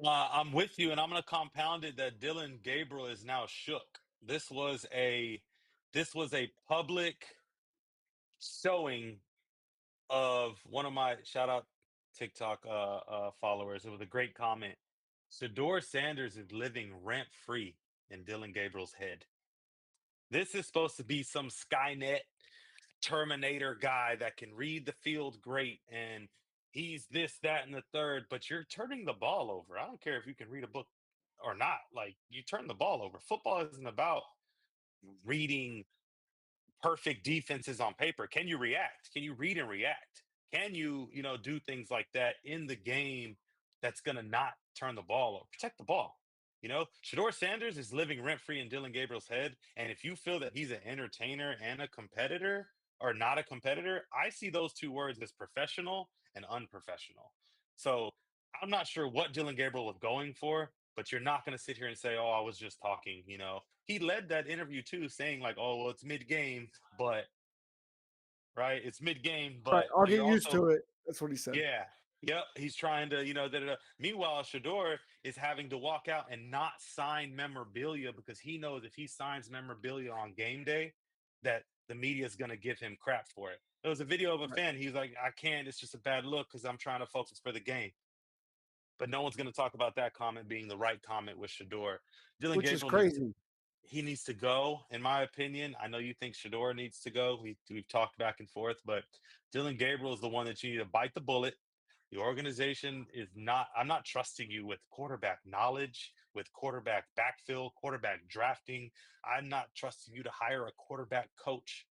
I'm with you, and I'm going to compound it that Dylan Gabriel is now shook. This was a public showing of one of my shout out TikTok followers. It was a great comment. Shador Sanders is living rent free in Dylan Gabriel's head. This is supposed to be some Skynet Terminator guy that can read the field great and he's this, that, and the third, but you're turning the ball over. I don't care if you can read a book or not. Like, you turn the ball over. Football isn't about reading perfect defenses on paper. Can you react? Can you read and react? Can you, do things like that in the game that's going to not turn the ball over? Protect the ball. Shador Sanders is living rent free in Dylan Gabriel's head. And if you feel that he's an entertainer and a competitor or not a competitor, I see those two words as professional and unprofessional. So I'm not sure what Dylan Gabriel was going for, but you're not going to sit here and say, oh, I was just talking. He led that interview too, saying, like, oh, well, it's mid game, but right, it's mid game, Right. I'll but get you're used also, to it. That's what he said. yeah. Yep, he's trying to, da, da, da. Meanwhile, Shador is having to walk out and not sign memorabilia because he knows if he signs memorabilia on game day, that the media is going to give him crap for it. There was a video of a Right. fan. He's like, I can't. It's just a bad look because I'm trying to focus for the game. But no one's going to talk about that comment being the right comment with Shador. Dylan Which is Gabriel needs to crazy. he needs to go, in my opinion. I know you think Shador needs to go. We've talked back and forth, but Dylan Gabriel is the one that you need to bite the bullet. The organization is not, I'm not trusting you with quarterback knowledge, with quarterback backfill, quarterback drafting. I'm not trusting you to hire a quarterback coach.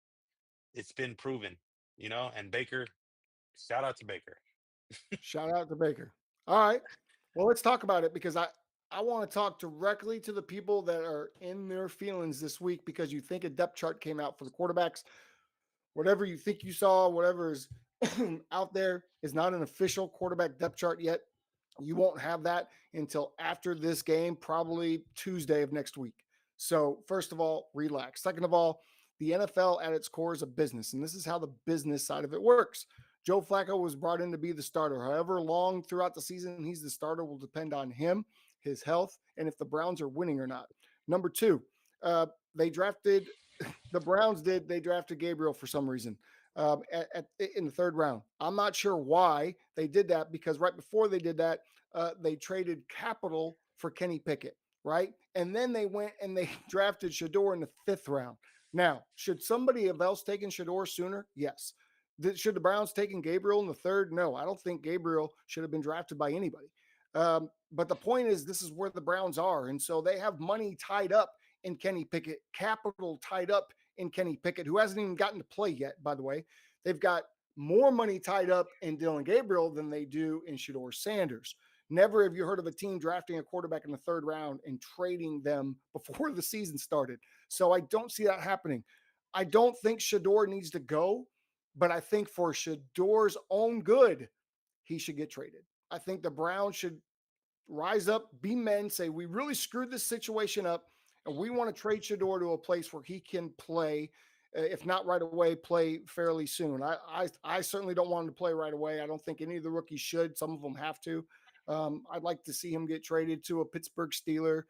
It's been proven, and Baker, shout out to Baker. Shout out to Baker. All right. Well, let's talk about it because I want to talk directly to the people that are in their feelings this week because you think a depth chart came out for the quarterbacks. Whatever you think you saw, whatever is out there is not an official quarterback depth chart yet. You won't have that until after this game, probably Tuesday of next week. So, first of all, relax. Second of all, the NFL at its core is a business, and this is how the business side of it works. Joe Flacco was brought in to be the starter. However long throughout the season he's the starter will depend on him, his health, and if the Browns are winning or not. Number two, they drafted the Browns did. They drafted Gabriel for some reason in the third round. I'm not sure why they did that because right before they did that, they traded capital for Kenny Pickett, right? And then they went and they drafted Shador in the fifth round. Now, should somebody have else taken Shador sooner? Yes. Should the Browns taken Gabriel in the third? No, I don't think Gabriel should have been drafted by anybody. But the point is, this is where the Browns are. And so they have money tied up in Kenny Pickett, capital tied up in Kenny Pickett, who hasn't even gotten to play yet, by the way. They've got more money tied up in Dylan Gabriel than they do in Shador Sanders. Never have you heard of a team drafting a quarterback in the third round and trading them before the season started. So I don't see that happening. I don't think Shador needs to go, but I think for Shador's own good, he should get traded. I think the Browns should rise up, be men, say, we really screwed this situation up, and we want to trade Shador to a place where he can play, if not right away, play fairly soon. I certainly don't want him to play right away. I don't think any of the rookies should. Some of them have to. I'd like to see him get traded to a Pittsburgh Steeler,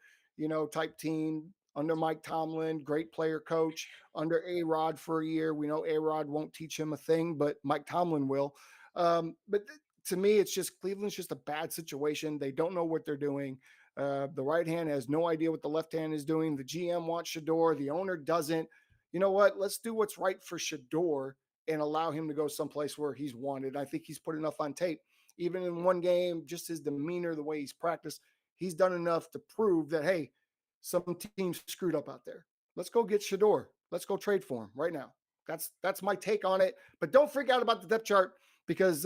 type team under Mike Tomlin, great player coach, under A-Rod for a year. We know A-Rod won't teach him a thing, but Mike Tomlin will. But to me, it's just Cleveland's just a bad situation. They don't know what they're doing. The right hand has no idea what the left hand is doing. The GM wants Shador. The owner doesn't. You know what? Let's do what's right for Shador and allow him to go someplace where he's wanted. I think he's put enough on tape. Even in one game, just his demeanor, the way he's practiced, he's done enough to prove that, hey, some teams screwed up out there. Let's go get Shador. Let's go trade for him right now. That's my take on it. But don't freak out about the depth chart because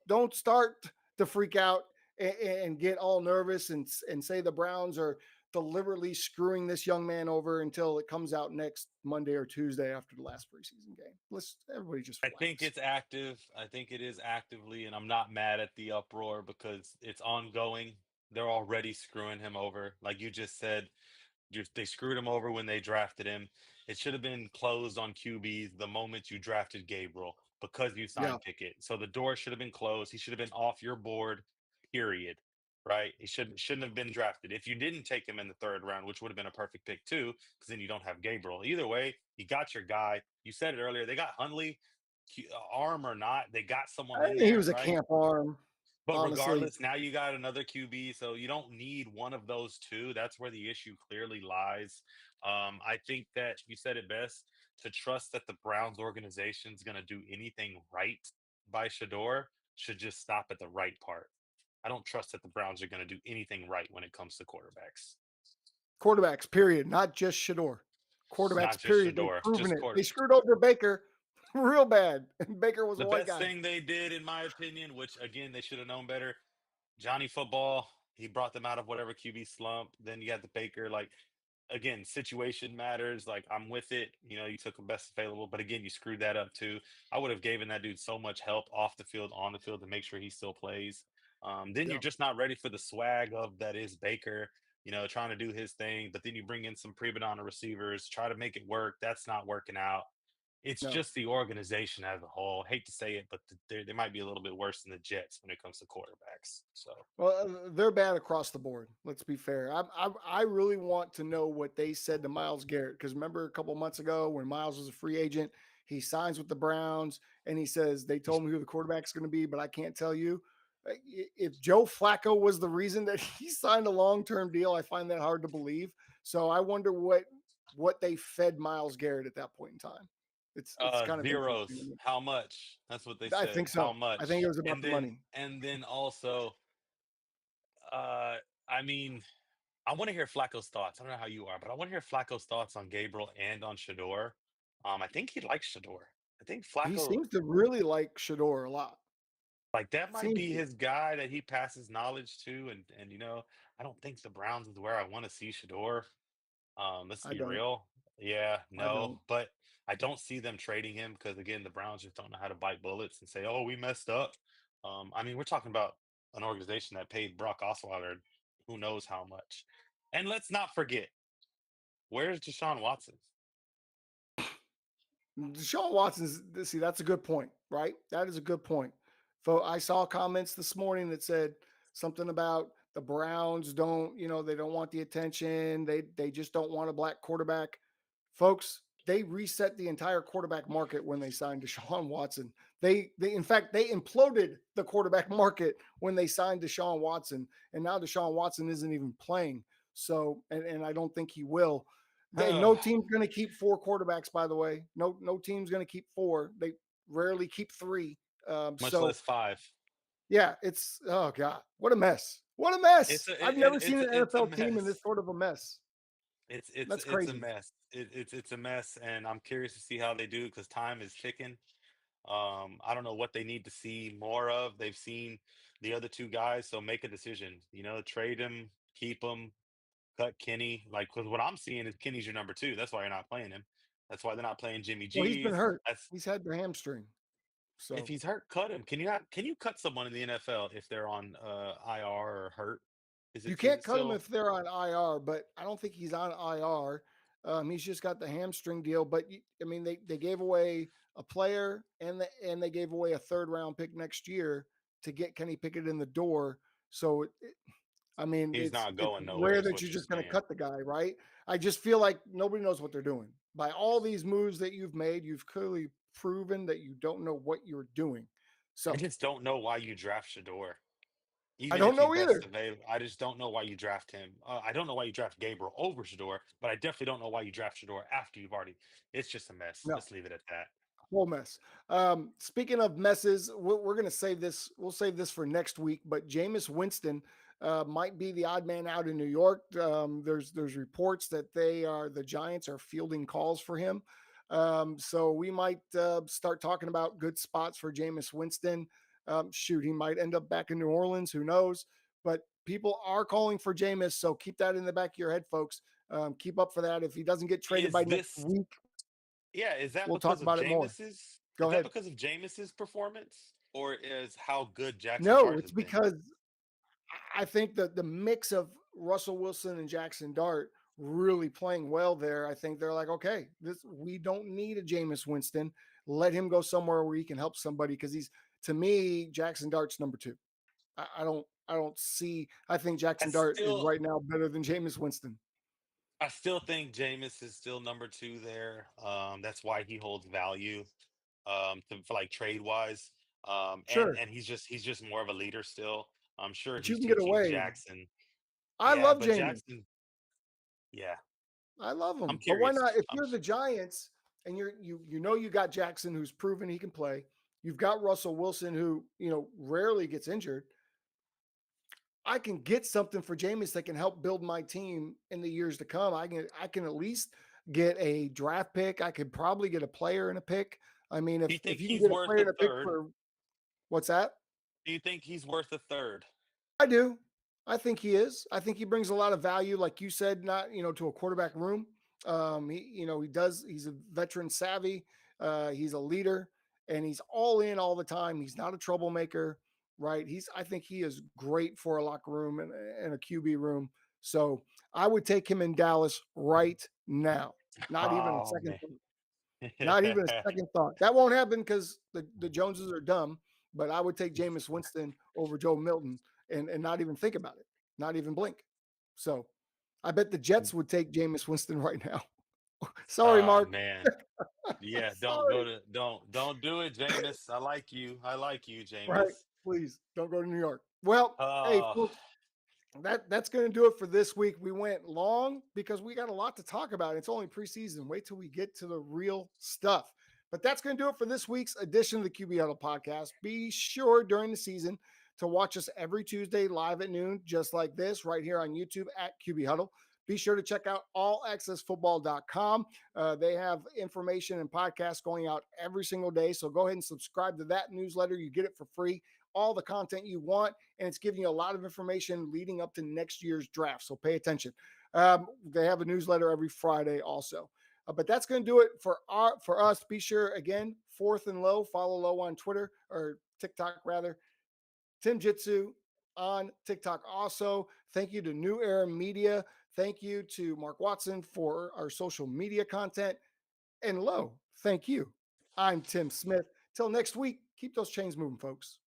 don't start to freak out and get all nervous and say the Browns are deliberately screwing this young man over until it comes out next Monday or Tuesday after the last preseason game. Let's everybody just I think relax. it's active. I think it is actively, and I'm not mad at the uproar because it's ongoing. They're already screwing him over. Like you just said, they screwed him over when they drafted him. It should have been closed on QBs the moment you drafted Gabriel because you Yeah, signed Pickett. So the door should have been closed. He should have been off your board, period. Right? He shouldn't have been drafted. If you didn't take him in the third round, which would have been a perfect pick too, because then you don't have Gabriel. Either way, you got your guy. You said it earlier. They got Huntley, arm or not. They got someone in he there, was a right? camp arm, But honestly. regardless, now you got another QB, so you don't need one of those two. That's where the issue clearly lies. I think that you said it best, to trust that the Browns organization is going to do anything right by Shador should just stop at the right part. I don't trust that the Browns are going to do anything right when it comes to quarterbacks. Quarterbacks, period. Not just Shador. Not Quarterbacks, just period. They've Shador, proven just it. court. They screwed over Baker real bad. And Baker was a The white best guy. thing they did, in my opinion, which again they should have known better, Johnny Football, he brought them out of whatever QB slump. Then you got the Baker, like again, situation matters. Like I'm with it. You know, you took the best available, but again, you screwed that up too. I would have given that dude so much help off the field, on the field to make sure he still plays. Then you're Yeah. just not ready for the swag of that is Baker, you know, trying to do his thing. But then you bring in some pre-banana receivers, try to make it work. That's not working out. It's No. just the organization as a whole. Hate to say it, but they might be a little bit worse than the Jets when it comes to quarterbacks. So Well, they're bad across the board. Let's be fair. I really want to know what they said to Miles Garrett, because remember a couple months ago when Miles was a free agent, he signs with the Browns and he says they told me who the quarterback's going to be, but I can't tell you. If Joe Flacco was the reason that he signed a long-term deal, I find that hard to believe. So I wonder what they fed Miles Garrett at that point in time. It's kind of interesting to zeros. me. How much? That's what they I said. think How so. I think it much? was about And the then money. and then also, uh, I mean, I want to hear Flacco's thoughts. I don't know how you are, but I want to hear Flacco's thoughts on Gabriel and on Shador. I think he likes Shador. I think He Flacco, seems to really like Shador a lot. like that might Seems be to. his guy that he passes knowledge to. And you know, I don't think the Browns is where I want to see Shador. Let's I be don't. real. Yeah, I no, don't. but I don't see them trading him because again, the Browns just don't know how to bite bullets and say, "Oh, we messed up." I mean, we're talking about an organization that paid Brock Osweiler who knows how much. And let's not forget, where's Deshaun Watson? Deshaun Watson's, see, that's a good point, right? That is a good point. So I saw comments this morning that said something about the Browns don't, they don't want the attention. They just don't want a black quarterback. Folks, they reset the entire quarterback market when they signed Deshaun Watson. They in fact they imploded the quarterback market when they signed Deshaun Watson, and now Deshaun Watson isn't even playing. So, and I don't think he will. No team's going to keep four quarterbacks. By the way, no team's going to keep four. They rarely keep three. Much So less 5. yeah, it's oh god, what a mess! What a mess! It's a I've it, never seen an it's a NFL team in this mess. sort of a mess. That's It's a crazy. mess. It's a mess, and I'm curious to see how they do because time is ticking. I don't know what they need to see more of. They've seen the other two guys, so make a decision. You know, trade him, keep him, cut Kenny. Like, because what I'm seeing is Kenny's your number two. That's why you're not playing him. That's why they're not playing Jimmy Well, he's been G's. hurt. That's He's had the hamstring. if So he's hurt, cut him. Can you not? Can you cut someone in the NFL if they're on IR or hurt? you Is can't it cut him still? if they're on IR, but I don't think he's on IR. He's just got the hamstring deal. But I mean, they gave away a player and they gave away a third round pick next year to get Kenny Pickett in the door. So I mean, He's it's not it's going nowhere, rare is that what you're you're just going to saying. cut the guy, right? I just feel like nobody knows what they're doing. By all these moves that you've made, you've clearly proven that you don't know what you're doing. I So just don't know why you draft Shador. I Even don't if he's know best either. available, I just don't know why you draft him. I don't know why you draft Gabriel over Shador, but I definitely don't know why you draft Shador after you've already. It's just a mess. No. Let's leave it at that. Whole mess. Speaking of messes, we're going to save this. We'll save this for next week. But Jameis Winston might be the odd man out in New York. There's reports that the Giants are fielding calls for him. So we might start talking about good spots for Jameis Winston. Shoot, he might end up back in New Orleans. Who knows? But people are calling for Jameis, so keep that in the back of your head, folks. Keep up for that. If he doesn't get traded Is by next this week, Yeah, is that we'll talk because of about it more. Jameis's Go ahead. performance, or is how good Jackson No, Dart it's has been? because I think that the mix of Russell Wilson and Jackson Dart really playing well there. I think they're like, okay, this we don't need a Jameis Winston. Let him go somewhere where he can help somebody because he's to me Jackson Dart's number two. I don't see. I think I Jackson Dart is still right now better than Jameis Winston. I still think Jameis is still number 2 there. That's why he holds value, for like trade wise. And Sure, he's just more of a leader still. I'm sure but you he's can get teaching away. Jackson. I Yeah, love but Jameis. Jackson, yeah, I love I'm him, but why curious. not? If you're the Giants and you got Jackson who's proven he can play, you've got Russell Wilson who rarely gets injured. I can get something for Jameis that can help build my team in the years to come. I can at least get a draft pick. I could probably get a player and a pick. I mean, Do you if think you can he's get a worth player a and a pick third? for what's that? Do you think he's worth a third? I do. I think he is. I think he brings a lot of value, like you said, not to a quarterback room. He does. He's a veteran savvy. He's a leader, and he's all in all the time. He's not a troublemaker, right? I think he is great for a locker room and a QB room. So I would take him in Dallas right now. Not even a Oh second man. thought. Not even a second thought. That won't happen because the Joneses are dumb. But I would take Jameis Winston over Joe Milton and not even think about it, not even blink. So I bet the Jets would take Jameis Winston right now. Sorry, Oh Mark. man. Yeah, Sorry. don't do it, Jameis. I like you. I like you, Right. Jameis. Please don't go to New York. Well, hey, Uh folks, that's going to do it for this week. We went long because we got a lot to talk about. It's only preseason. Wait till we get to the real stuff. But that's going to do it for this week's edition of the QB Huddle podcast. Be sure during the season to watch us every Tuesday live at noon, just like this, right here on YouTube at QB Huddle. Be sure to check out allaccessfootball.com. They have information and podcasts going out every single day. So go ahead and subscribe to that newsletter. You get it for free, all the content you want, and it's giving you a lot of information leading up to next year's draft. So pay attention. They have a newsletter every Friday also. But that's going to do it for us. Be sure, again, Fourth and Low. Follow Low on Twitter or TikTok, rather. Tim Jitsu on TikTok also. Thank you to New Era Media. Thank you to Mark Watson for our social media content. And Low, thank you. I'm Tim Smith. Till next week, keep those chains moving, folks.